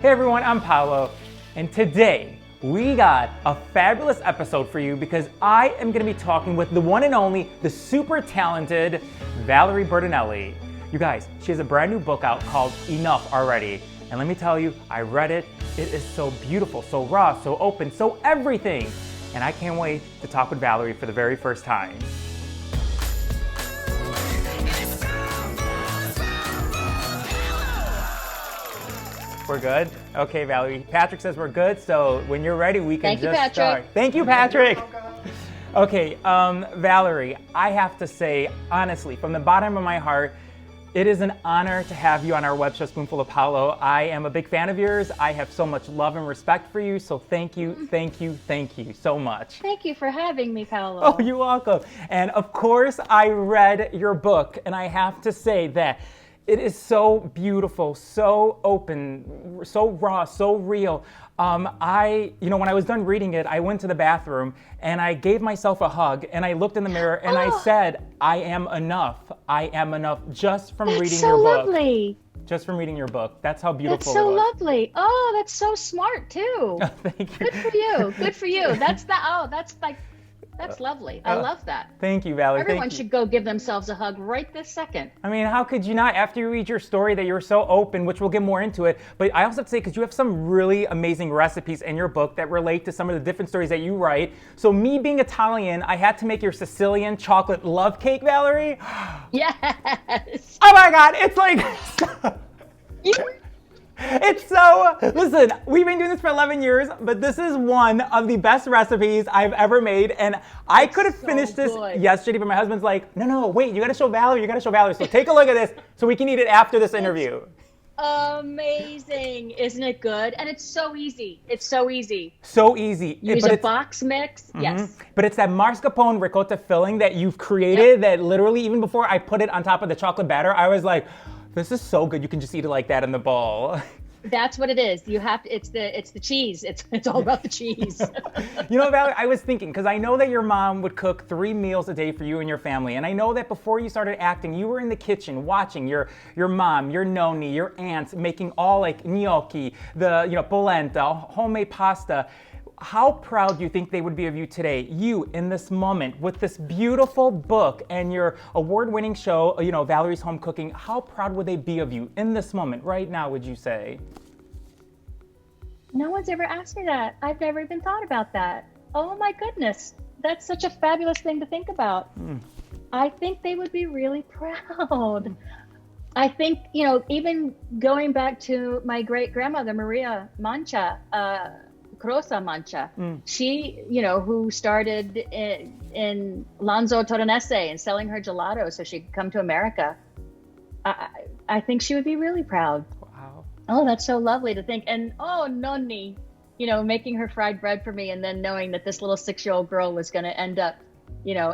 Hey everyone, I'm Paolo, and today we got a fabulous episode for you because I am going to be talking with the one and only, the super talented Valerie Bertinelli. You guys, she has a brand new book out called Enough already, and let me tell you, I read it. It is so beautiful, so raw, so open, so everything, and I can't wait to talk with Valerie for the very first time. We're good? Okay, Valerie. Patrick says we're good, so when you're ready, we can just start. Thank you, Patrick. Okay, Valerie, I have to say, honestly, from the bottom of my heart, it is an honor to have you on our web show, Spoonful of Paolo. I am a big fan of yours. I have so much love and respect for you, so thank you so much. Thank you for having me, Paolo. Oh, you're welcome. And of course, I read your book, and I have to say that it is so beautiful, so open, so raw, so real. When I was done reading it, I went to the bathroom and I gave myself a hug and I looked in the mirror and I said, I am enough. I am enough just from reading your book. That's so lovely. Just from reading your book. That's how beautiful it was. That's so lovely. Oh, that's so smart too. Thank you. Good for you. Good for you. That's lovely. I love that. Thank you, Valerie. Everyone should go give themselves a hug right this second. I mean, how could you not? After you read your story that you're so open, which we'll get more into it, but I also have to say, because you have some really amazing recipes in your book that relate to some of the different stories that you write. So me being Italian, I had to make your Sicilian chocolate love cake, Valerie. Yes. Oh my God, it's like... It's so, listen, we've been doing this for 11 years, but this is one of the best recipes I've ever made. And I could have finished this yesterday, but my husband's like, no, wait, you got to show Valerie. So take a look at this so we can eat it after this interview. Amazing. Isn't it good? And it's so easy. So easy. Use a box mix. Mm-hmm. Yes. But it's that mascarpone ricotta filling that you've created that literally, even before I put it on top of the chocolate batter, I was like, this is so good. You can just eat it like that in the bowl. That's what it is. You have to. It's the cheese. It's all about the cheese. You know, Valerie, I was thinking, because I know that your mom would cook 3 meals a day for you and your family, and I know that before you started acting, you were in the kitchen watching your mom, your nonni, your aunts making all like gnocchi, the polenta, homemade pasta. How proud do you think they would be of you today, you in this moment with this beautiful book and your award-winning show, Valerie's Home Cooking? How proud would they be of you in this moment right now, would you say? No one's ever asked me that. I've never even thought about that. Oh my goodness. That's such a fabulous thing to think about. I think they would be really proud. I think, even going back to my great grandmother, Maria Mancha, Crosa Mancha. She, who started in Lanzo Torinese and selling her gelato so she could come to America. I think she would be really proud. Wow. Oh, that's so lovely to think. And nonni, making her fried bread for me and then knowing that this little 6-year-old girl was going to end up,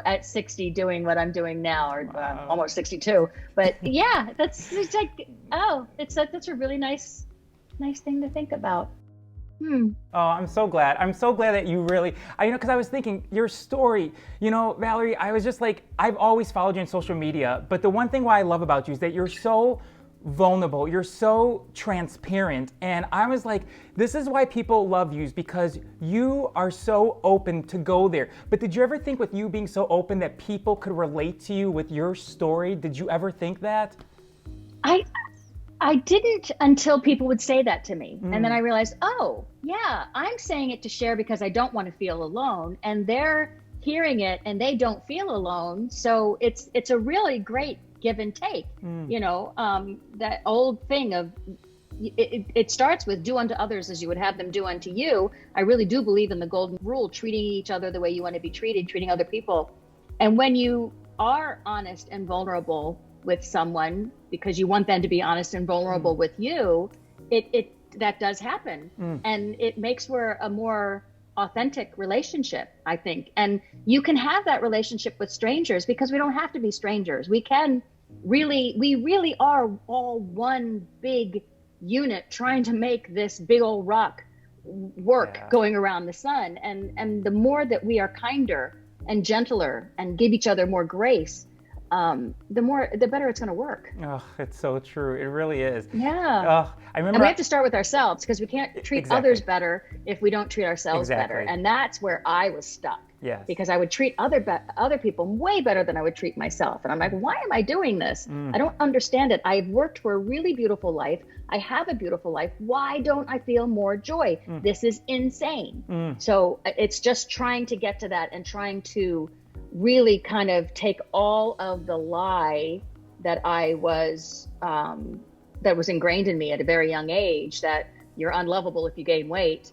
at 60 doing what I'm doing now, or almost 62. But yeah, that's a really nice thing to think about. Oh, I'm so glad. I'm so glad that you really, because I was thinking your story, Valerie, I was just like, I've always followed you on social media, but the one thing why I love about you is that you're so vulnerable, you're so transparent. And I was like, this is why people love you, is because you are so open to go there. But did you ever think with you being so open that people could relate to you with your story? Did you ever think that? I didn't until people would say that to me. And then I realized, oh, yeah, I'm saying it to share because I don't want to feel alone. And they're hearing it and they don't feel alone. So it's a really great give and take. That old thing of it starts with do unto others as you would have them do unto you. I really do believe in the golden rule, treating each other the way you want to be treated, treating other people. And when you are honest and vulnerable with someone because you want them to be honest and vulnerable with you, that does happen. And it makes for a more authentic relationship, I think. And you can have that relationship with strangers because we don't have to be strangers. We really are all one big unit trying to make this big old rock work going around the sun. And the more that we are kinder and gentler and give each other more grace, the better it's going to work. Oh, it's so true. It really is. Yeah. Oh, I remember. And we have to start with ourselves, because we can't treat Exactly. others better if we don't treat ourselves better. Exactly. And that's where I was stuck. Yes. Because I would treat other people way better than I would treat myself. And I'm like, why am I doing this? I don't understand it. I've worked for a really beautiful life. I have a beautiful life. Why don't I feel more joy? This is insane. So it's just trying to get to that and trying to really kind of take all of the lie that that was ingrained in me at a very young age, that you're unlovable if you gain weight,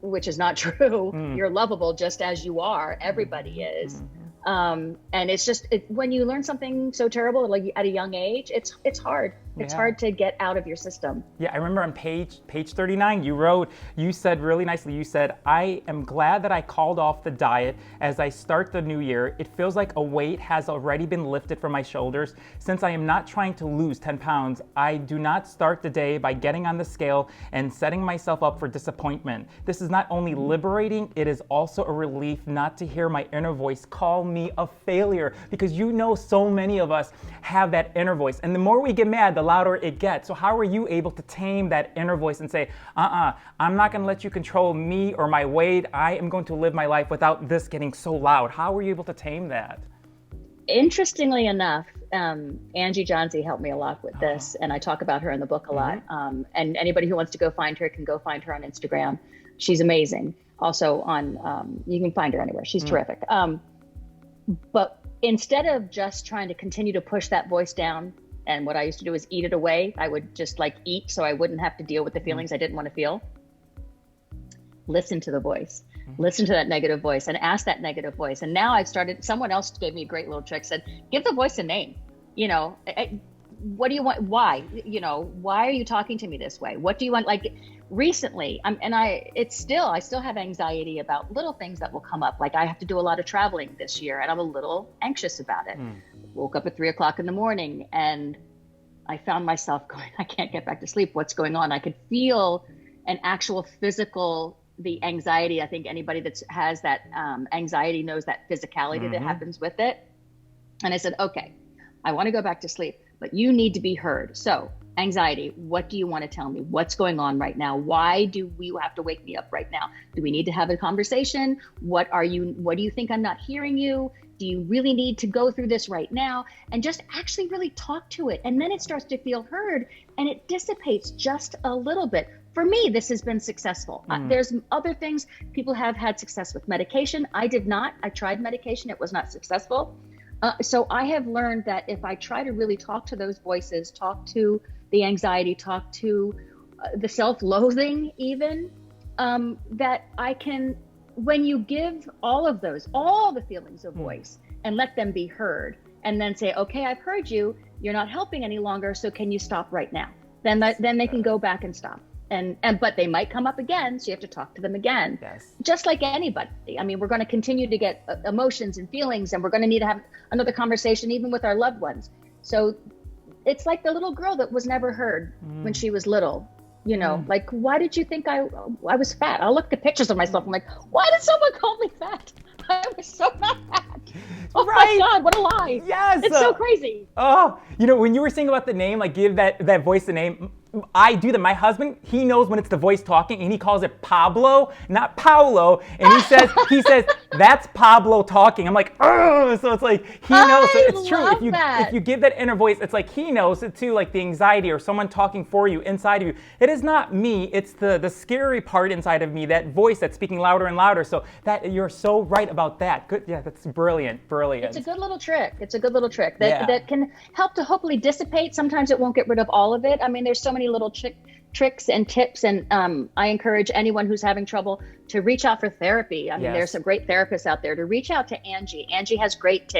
which is not true. You're lovable just as you are. Everybody is. And it's just, when you learn something so terrible, like at a young age, it's hard. It's hard to get out of your system. Yeah, I remember on page 39, you said really nicely, you said, I am glad that I called off the diet as I start the new year. It feels like a weight has already been lifted from my shoulders. Since I am not trying to lose 10 pounds, I do not start the day by getting on the scale and setting myself up for disappointment. This is not only liberating, it is also a relief not to hear my inner voice call me a failure, because so many of us have that inner voice. And the more we get mad, the louder it gets. So how are you able to tame that inner voice and say, I'm not going to let you control me or my weight. I am going to live my life without this getting so loud. How were you able to tame that? Interestingly enough, Angie Johnsey helped me a lot with this, and I talk about her in the book a lot. And anybody who wants to go find her can go find her on Instagram. She's amazing. Also on, you can find her anywhere. She's terrific. But instead of just trying to continue to push that voice down, and what I used to do is eat it away, I would just eat so I wouldn't have to deal with the feelings I didn't want to feel. Listen to the voice. Listen to that negative voice and ask that negative voice. And now I've started, someone else gave me a great little trick, said, give the voice a name. What do you want? Why? Why are you talking to me this way? What do you want? Recently, I still have anxiety about little things that will come up. Like, I have to do a lot of traveling this year, and I'm a little anxious about it. Woke up at 3:00 in the morning, and I found myself going, I can't get back to sleep. What's going on? I could feel an actual physical, the anxiety. I think anybody that has that anxiety knows that physicality that happens with it. And I said, okay, I want to go back to sleep, but you need to be heard. So anxiety, what do you want to tell me? What's going on right now? Why do you have to wake me up right now? Do we need to have a conversation? What do you think I'm not hearing you? Do you really need to go through this right now? And just actually really talk to it. And then it starts to feel heard, and it dissipates just a little bit. For me, this has been successful. There's other things people have had success with. Medication, I did not. I tried medication. It was not successful. So I have learned that if I try to really talk to those voices, talk to the anxiety, talk to the self-loathing even, that I can, when you give all the feelings a voice and let them be heard, and then say, okay, I've heard you, you're not helping any longer, so can you stop right now? Then they can go back and stop. But they might come up again, so you have to talk to them again. Yes. Just like anybody. I mean, we're going to continue to get emotions and feelings, and we're going to need to have another conversation even with our loved ones. So it's like the little girl that was never heard when she was little. Why did you think I was fat? I'll look at pictures of myself. I'm like, why did someone call me fat? I was so not fat. Oh my God, what a lie. Yes. It's so crazy. Oh, when you were saying about the name, give that voice a name, I do that. My husband, he knows when it's the voice talking, and he calls it Pablo, not Paulo. And he says, that's Pablo talking. I'm like, oh, so it's like, he knows. So it's true. If you give that inner voice, it's like he knows it too, like the anxiety or someone talking for you inside of you. It is not me. It's the scary part inside of me, that voice that's speaking louder and louder. So that you're so right about that. Good. Yeah, that's brilliant. It's a good little trick. That can help to hopefully dissipate. Sometimes it won't get rid of all of it. I mean, there's so many little tricks and tips, and I encourage anyone who's having trouble to reach out for therapy. I mean, there's some great therapists out there. To reach out to Angie. Angie has great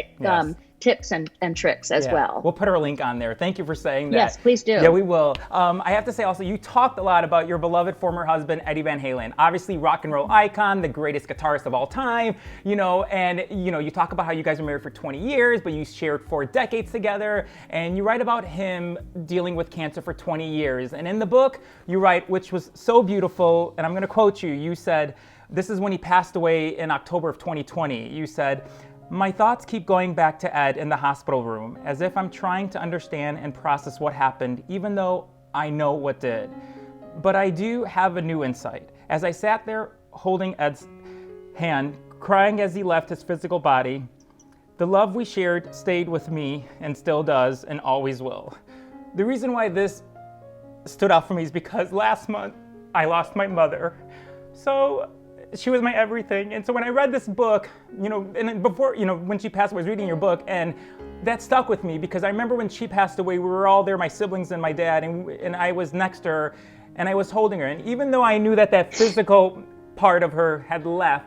tips and tricks as well. We'll put her link on there. Thank you for saying that. Yes, please do. Yeah, we will. I have to say also, you talked a lot about your beloved former husband, Eddie Van Halen. Obviously, rock and roll icon, the greatest guitarist of all time, and you talk about how you guys were married for 20 years, but you shared 4 decades together, and you write about him dealing with cancer for 20 years. And in the book, you write, which was so beautiful, and I'm going to quote you, you said, this is when he passed away in October of 2020. You said, My thoughts keep going back to Ed in the hospital room, as if I'm trying to understand and process what happened, even though I know what did. But I do have a new insight. As I sat there holding Ed's hand, crying as he left his physical body, the love we shared stayed with me and still does and always will. The reason why this stood out for me is because last month I lost my mother. So she was my everything. And so when I read this book, and before, when she passed away, I was reading your book, and that stuck with me because I remember when she passed away, we were all there, my siblings and my dad, and I was next to her and I was holding her. And even though I knew that physical part of her had left,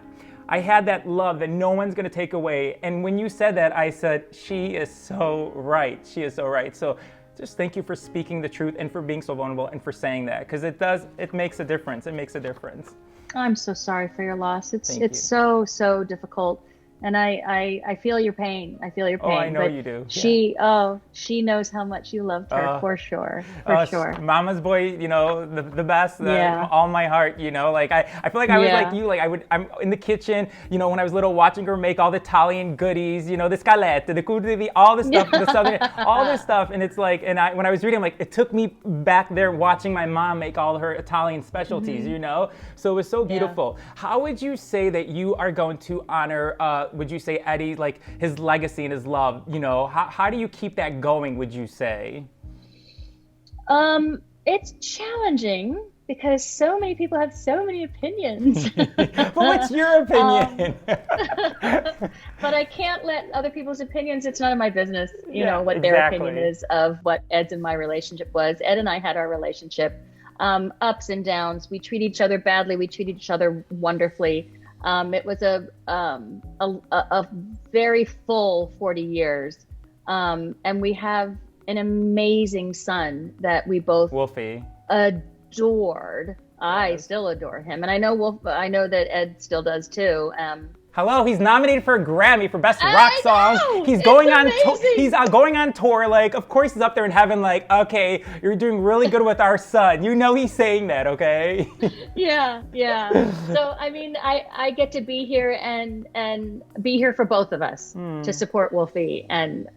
I had that love that no one's going to take away. And when you said that, I said, she is so right. She is so right. So just thank you for speaking the truth and for being so vulnerable and for saying that, because it makes a difference. It makes a difference. I'm so sorry for your loss. It's so difficult. And I feel your pain. I feel your pain. Oh, I know you do. She knows how much you loved her, for sure. For sure. Mama's boy, the best, all my heart, like I feel like I was like you, like I'm in the kitchen, when I was little, watching her make all the Italian goodies, the scalette, the cudini, all the stuff, the southern, all this stuff. And it's like, when I was reading, like, it took me back there watching my mom make all her Italian specialties, So it was so beautiful. Yeah. How would you say that you are going to honor, would you say, Eddie, like his legacy and his love? How do you keep that going, would you say? It's challenging because so many people have so many opinions. Well, what's your opinion? But I can't let other people's opinions, it's none of my business, what their opinion is of what Ed's and my relationship was. Ed and I had our relationship, ups and downs. We treat each other badly. We treat each other wonderfully. It was a very full 40 years. And we have an amazing son that we both Wolfie adored. I still adore him. And I know that Ed still does too. Hello, he's nominated for a Grammy for Best Rock Song. He's going on he's going on tour. Like, of course he's up there in heaven like, okay, you're doing really good with our son. He's saying that, okay? Yeah. So, I get to be here and be here for both of us to support Wolfie. And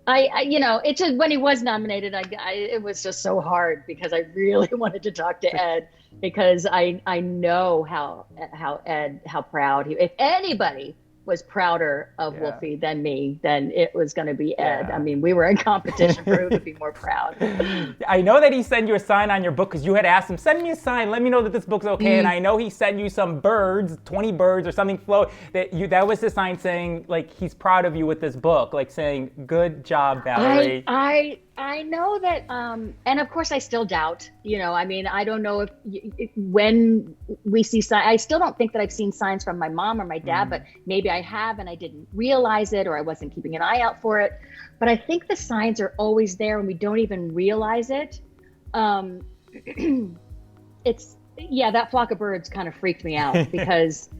it's just, when he was nominated, it was just so hard because I really wanted to talk to Ed because I know how proud if anybody was prouder of Wolfie than me, then it was going to be Ed. We were in competition for who could be more proud. I know that he sent you a sign on your book because you had asked him, send me a sign, let me know that this book's okay. And I know he sent you some birds, 20 birds or something float, that was the sign saying, like, he's proud of you with this book, like saying, good job, Valerie. I know that, and of course I still doubt, I don't know if when we see signs, I still don't think that I've seen signs from my mom or my dad, but maybe I have and I didn't realize it or I wasn't keeping an eye out for it. But I think the signs are always there and we don't even realize it. That flock of birds kind of freaked me out because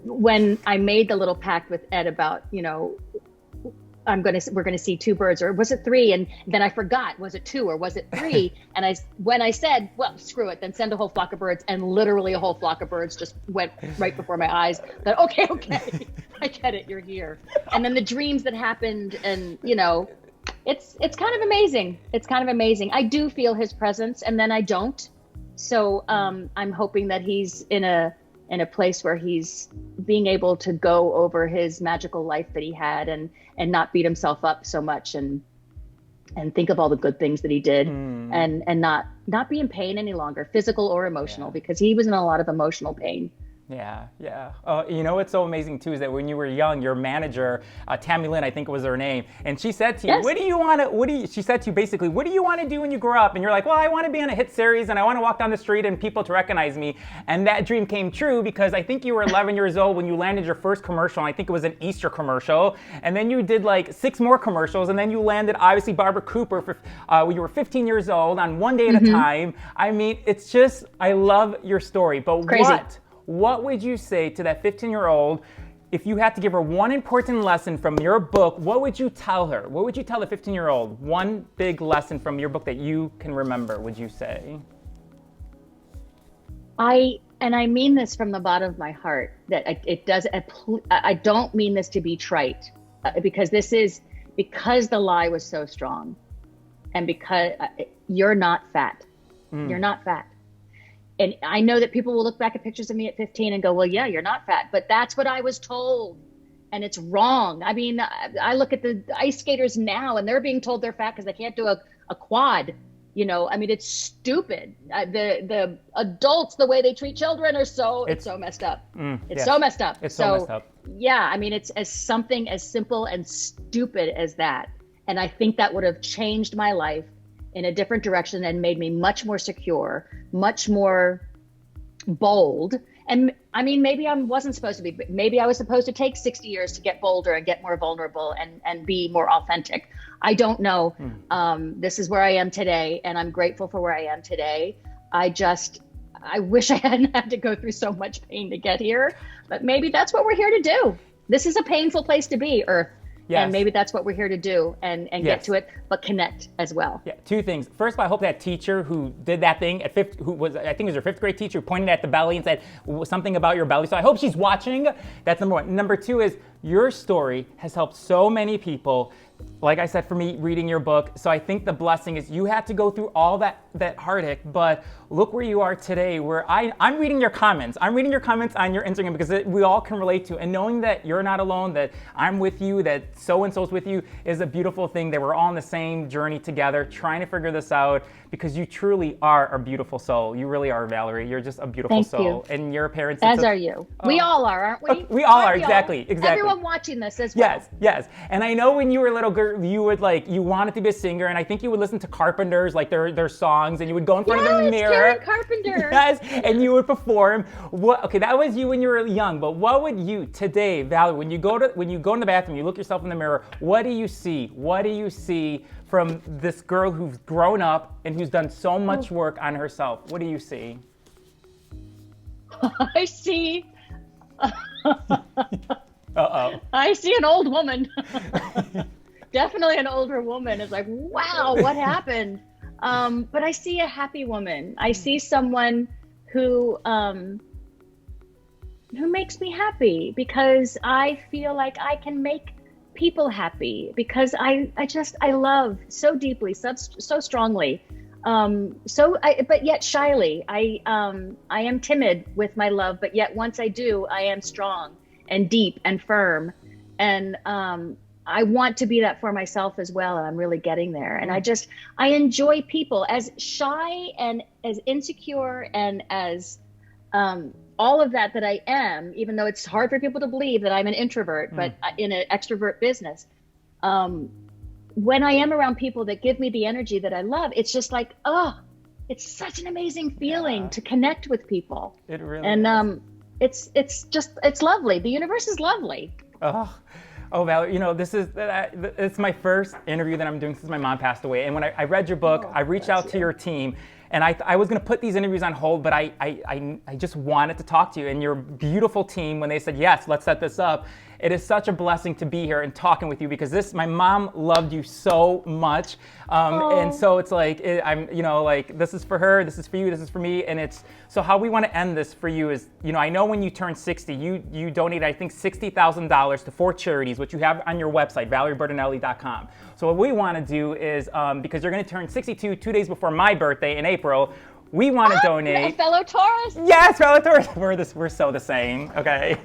when I made the little pact with Ed about, we're gonna see 2 birds, or was it 3? And then I forgot, was it 2 or was it 3? And when I said, well, screw it, then send a whole flock of birds, and literally a whole flock of birds just went right before my eyes. That okay, I get it, you're here. And then the dreams that happened, and it's kind of amazing. It's kind of amazing. I do feel his presence, and then I don't. So I'm hoping that he's in a place where he's being able to go over his magical life that he had and not beat himself up so much and think of all the good things that he did and not be in pain any longer, physical or emotional, because he was in a lot of emotional pain. Yeah. What's so amazing too is that when you were young, your manager, Tammy Lynn, I think was her name, and she said to you, she said to you basically, what do you want to do when you grow up? And you're like, well, I want to be on a hit series and I want to walk down the street and people to recognize me. And that dream came true because I think you were 11 years old when you landed your first commercial, and I think it was an Easter commercial. And then you did like 6 more commercials, and then you landed obviously Barbara Cooper when you were 15 years old on One Day at a Time. It's just, I love your story, but crazy. What would you say to that 15-year-old if you had to give her one important lesson from your book? What would you tell her? What would you tell the 15-year-old? One big lesson from your book that you can remember, would you say? I and I mean this from the bottom of my heart, that I don't mean this to be trite, because because the lie was so strong, and because you're not fat. You're not fat. And I know that people will look back at pictures of me at 15 and go, well, yeah, you're not fat, but that's what I was told. And it's wrong. I mean, I look at the ice skaters now and they're being told they're fat because they can't do a quad. You know, I mean, it's stupid. The adults, the way they treat children it's so messed up. It's so messed up. It's so messed up. Yeah, I mean, it's something as simple and stupid as that. And I think that would have changed my life in a different direction and made me much more secure, much more bold. And I mean, maybe I wasn't supposed to be, maybe I was supposed to take 60 years to get bolder and get more vulnerable and be more authentic. I don't know. This is where I am today, and I'm grateful for where I am today. I wish I hadn't had to go through so much pain to get here, but maybe that's what we're here to do. This is a painful place to be, Earth. Yes. And maybe that's what we're here to do, and get to it, but connect as well. Yeah, two things. First of all, I hope that teacher who did that thing at who was, I think it was your 5th grade teacher, who pointed at the belly and said something about your belly. So I hope she's watching. That's number one. Number two is your story has helped so many people. Like I said, for me, reading your book. So I think the blessing is you had to go through all that heartache, but look where you are today, where I'm reading your comments. I'm reading your comments on your Instagram because we all can relate to. And knowing that you're not alone, that I'm with you, that so-and-so's with you is a beautiful thing, that we're all on the same journey together, trying to figure this out, because you truly are a beautiful soul. You really are, Valerie. You're just a beautiful soul. Thank you. And your parents... As are you. We all are, aren't we? We all are, exactly. Everyone watching this as well. Yes. And I know when you were a little girl, you would you wanted to be a singer, and I think you would listen to Carpenters, like their songs, and you would go in front of the mirror. Karen Carpenter. Yes, and you would perform. Okay, that was you when you were young, but what would you today, Valerie, when you go in the bathroom, you look yourself in the mirror, what do you see? What do you see from this girl who's grown up and who's done so much work on herself? What do you see? I see. I see an old woman. Definitely an older woman. It's like, wow, what happened? But I see a happy woman. I see someone who makes me happy, because I feel like I can make people happy, because I love so deeply, so strongly, but yet shyly. I am timid with my love, but yet once I do, I am strong and deep and firm, and I want to be that for myself as well, and I'm really getting there. And I enjoy people, as shy and as insecure and as all of that I am, even though it's hard for people to believe that I'm an introvert, but in an extrovert business. When I am around people that give me the energy that I love, it's just like, it's such an amazing feeling to connect with people. It really is. It's lovely. The universe is lovely. Oh, Valerie, it's my first interview that I'm doing since my mom passed away. And when I read your book, I reached out to your team, and I was going to put these interviews on hold, but I just wanted to talk to you and your beautiful team. When they said, yes, let's set this up, it is such a blessing to be here and talking with you, because my mom loved you so much. And so it's like, this is for her, this is for you, this is for me. And so how we want to end this for you is, I know when you turn 60, you donated, I think, $60,000 to 4 charities, which you have on your website, ValerieBertinelli.com. So what we want to do is, because you're going to turn 62 2 days before my birthday in April, we want to donate. Fellow Taurus. Yes, fellow Taurus. We're so the same. Okay.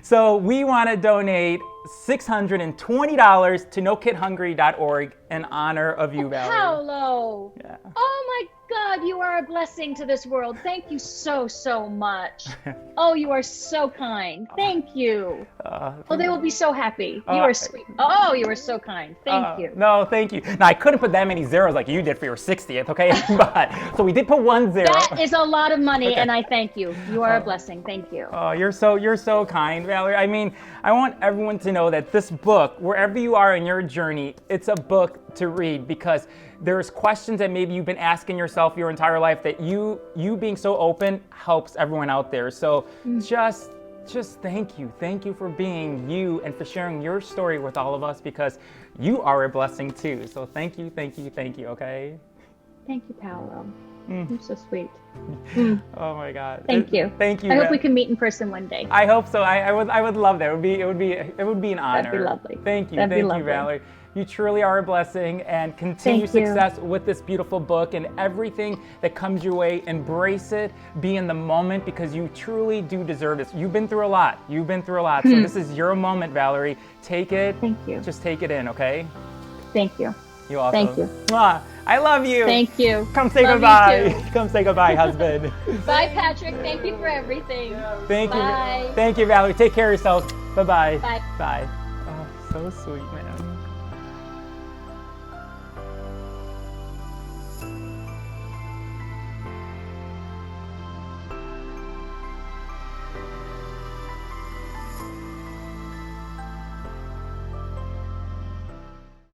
So we want to donate $620 to NoKidHungry.org in honor of you, Valerie. Paolo. Yeah. Oh my God, you are a blessing to this world. Thank you so much. Oh, you are so kind. Thank you. They will be so happy. You are sweet. Oh, you are so kind. Thank you. No, thank you. Now, I couldn't put that many zeros like you did for your 60th, okay? But so we did put 1 0. That is a lot of money, and I thank you. You are a blessing. Thank you. Oh, you're so kind, Valerie. I mean, I want everyone to know that this book, wherever you are in your journey, it's a book to read, because there's questions that maybe you've been asking yourself your entire life, that you being so open helps everyone out there. So just thank you. Thank you for being you and for sharing your story with all of us, because you are a blessing too. So thank you, okay? Thank you, Paolo. You're so sweet. Oh my God. Thank you. Thank you. I hope we can meet in person one day. I hope so. I would love that. It would be an honor. That'd be lovely. Thank you. That'd be Thank you, lovely. Valerie. You truly are a blessing, and continue Thank you. success with this beautiful book and everything that comes your way. Embrace it. Be in the moment, because you truly do deserve this. You've been through a lot. So this is your moment, Valerie. Take it. Thank you. Just take it in, okay? Thank you. You also. Thank you. Mwah. I love you. Thank you. Come say Love goodbye. you too. Come say goodbye, husband. Bye, Patrick. Thank you for everything. Thank you. Bye. Thank you, Valerie. Take care of yourselves. Bye-bye. Bye. Bye. Oh, so sweet, man.